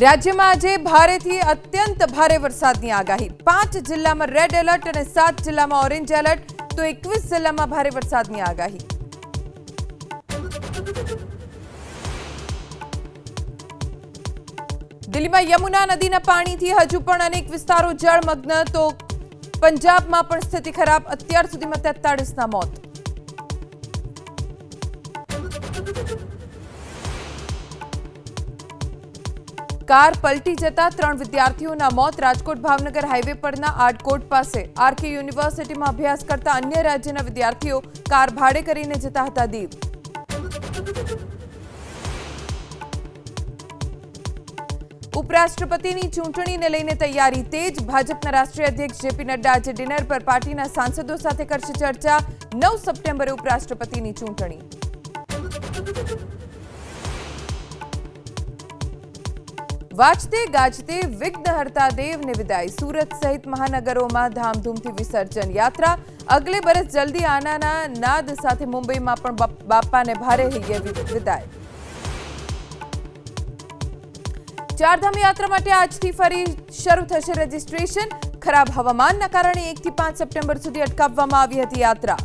રાજ્યમાં આજે ભારેથી અત્યંત ભારે વરસાદની આગાહી। 5 જિલ્લામાં રેડ એલર્ટ અને 7 જિલ્લામાં ઓરેન્જ એલર્ટ તો 21 જિલ્લામાં ભારે વરસાદની આગાહી। દિલ્હીમાં યમુના નદીના પાણીથી હજુ પણ અનેક વિસ્તારો જળમગ્ન તો પંજાબમાં પણ સ્થિતિ ખરાબ। અત્યાર સુધીમાં 43ના મોત। કાર પલટી જતા 3 વિદ્યાર્થીઓના મોત। રાજકોટ ભાવનગર હાઈવે પરના આડકોટ પાસે આરકે યુનિવર્સિટીમાં અભ્યાસ કરતા અન્ય રાજ્યના વિદ્યાર્થીઓ કાર ભાડે કરીને જતા હતા દીવ। ઉપરાષ્ટ્રપતિની ચૂંટણીને લઈને તૈયારી તેજ। ભાજપના રાષ્ટ્રીય અધ્યક્ષ જેપી નડ્ડા આજે ડિનર પર પાર્ટીના સાંસદો સાથે કરશે ચર્ચા। 9 સપ્ટેમ્બરે ઉપરાષ્ટ્રપતિની ચૂંટણી। વાજતે ગાજતે વિઘ્નહર્તા દેવને વિદાય। सूरत सहित महानगरों धामधूमथी विसर्जन यात्रा। अगले बरस जल्दी आनाना नाद साथे मुंबई में पण बाप्पा ने भारे विदाय। चारधाम यात्रा माटे आजथी फरी शरू थशे रजिस्ट्रेशन। खराब हवामानना कारणे 1 થી 5 सप्टेम्बर सुधी अटकाववामां आवी हती यात्रा।